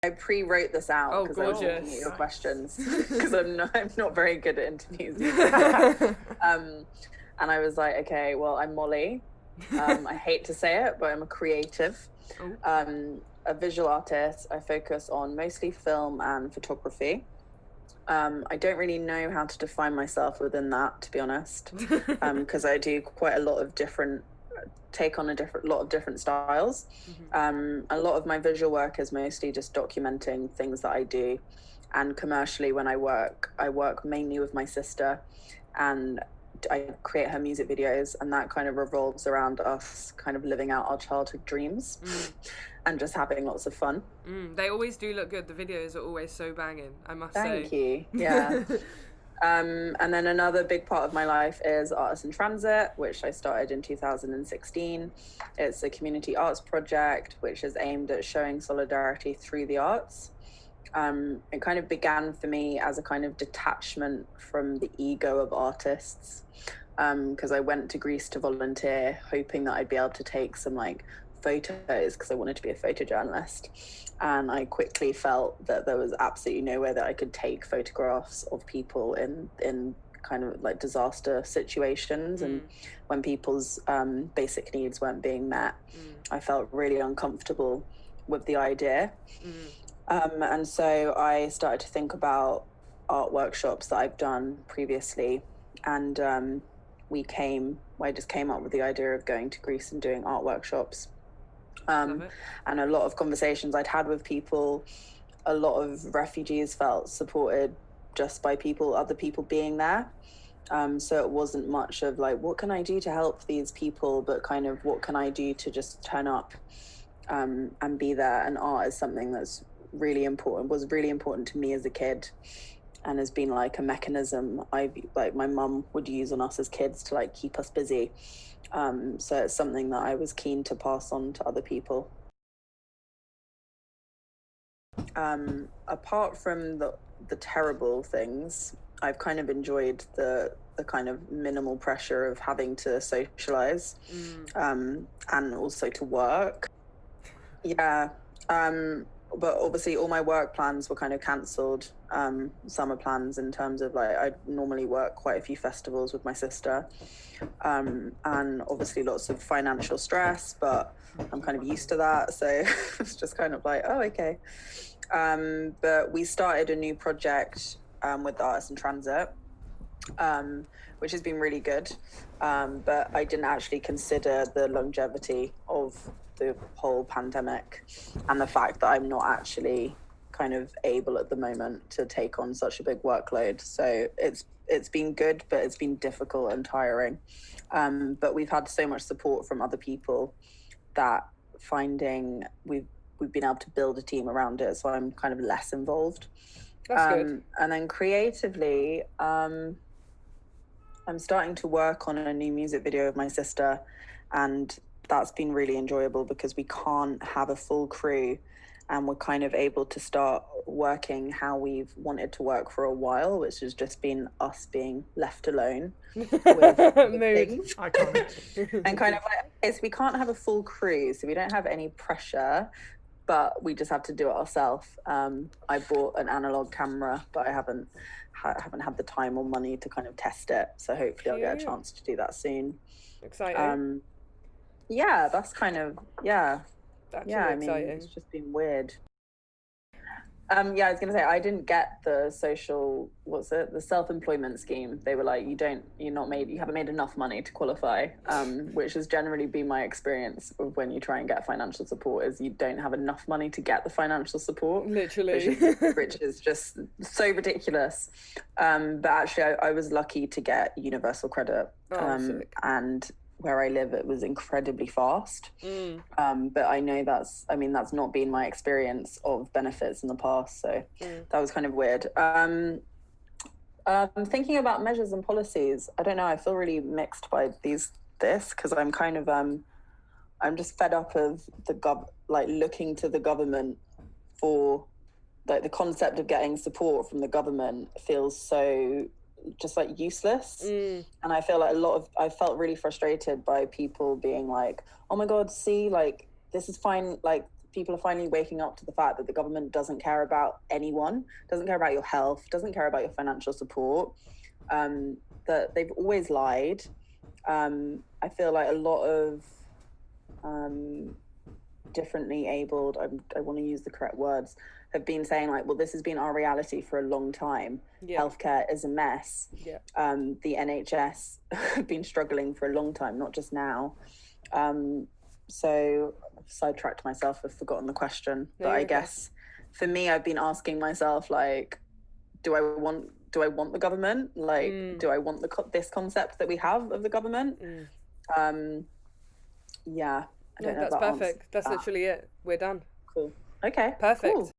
I pre-wrote this out because I was looking at your questions because I'm not very good at interviews. And I was like, okay, well, I'm Molly. I hate to say it, but I'm a creative, a visual artist. I focus on mostly film and photography. I don't really know how to define myself within that, to be honest, because I do quite a lot of different lot of different styles. A lot of my visual work is mostly just documenting things that I do, and commercially when I work mainly with my sister, and I create her music videos, and that kind of revolves around us kind of living out our childhood dreams and just having lots of fun. They always do look good. The videos are always so banging, I must say. Thank you. Yeah. And then another big part of my life is Artists in Transit, which I started in 2016. It's a community arts project which is aimed at showing solidarity through the arts. It kind of began for me as a kind of detachment from the ego of artists, because I went to Greece to volunteer, hoping that I'd be able to take some like photos because I wanted to be a photojournalist, and I quickly felt that there was absolutely no way that I could take photographs of people in kind of like disaster situations, and when people's basic needs weren't being met. I felt really uncomfortable with the idea, and so I started to think about art workshops that I've done previously, and I just came up with the idea of going to Greece and doing art workshops. And a lot of conversations I'd had with people, a lot of refugees felt supported just by other people being there. So it wasn't much of like, what can I do to help these people, but kind of what can I do to just turn up and be there. And art is something that's was really important to me as a kid, and has been like a mechanism my mum would use on us as kids to like keep us busy. So it's something that I was keen to pass on to other people. Apart from the terrible things, I've kind of enjoyed the kind of minimal pressure of having to socialize, and also to work. Yeah. But obviously all my work plans were kind of cancelled, summer plans, in terms of like I normally work quite a few festivals with my sister, and obviously lots of financial stress, but I'm kind of used to that, so it's just kind of like, oh, okay. But we started a new project with Artists in Transit, which has been really good, but I didn't actually consider the longevity of the whole pandemic and the fact that I'm not actually kind of able at the moment to take on such a big workload. So it's been good, but it's been difficult and tiring. But we've had so much support from other people that we've been able to build a team around it. So I'm kind of less involved. That's good. And then creatively, I'm starting to work on a new music video with my sister, and that's been really enjoyable because we can't have a full crew, and we're kind of able to start working how we've wanted to work for a while, which has just been us being left alone with things. I can't. And kind of like, okay, so we can't have a full crew, so we don't have any pressure, but we just have to do it ourselves. I bought an analog camera, but I haven't had the time or money to kind of test it, so hopefully I'll get a chance to do that soon. Exciting. Yeah, that's kind of, That's yeah, really I mean, exciting. it's just been weird. Yeah, I was going to say, I didn't get the the self-employment scheme. They were like, you haven't made enough money to qualify, which has generally been my experience of when you try and get financial support, is you don't have enough money to get the financial support. Literally. Which is just so ridiculous. But actually, I was lucky to get universal credit. Sick. And where I live, it was incredibly fast. But I know that's not been my experience of benefits in the past, so that was kind of weird. Thinking about measures and policies, I don't know, I feel really mixed by this because I'm kind of I'm just fed up of looking to the government for like the concept of getting support from the government feels so just like useless. And I feel like I felt really frustrated by people being like, oh my god, see, like this is fine, like people are finally waking up to the fact that the government doesn't care about anyone, doesn't care about your health, doesn't care about your financial support, that they've always lied. I feel like a lot of differently abled, I want to use the correct words, have been saying like, well, this has been our reality for a long time. Healthcare is a mess. The NHS have been struggling for a long time, not just now. So I've sidetracked myself, I've forgotten the question. But I guess for me, I've been asking myself, like, do I want the government? Like, do I want this concept that we have of the government? Yeah. I don't know that's if that perfect. That's literally it. We're done. Cool. Okay. Perfect. Cool.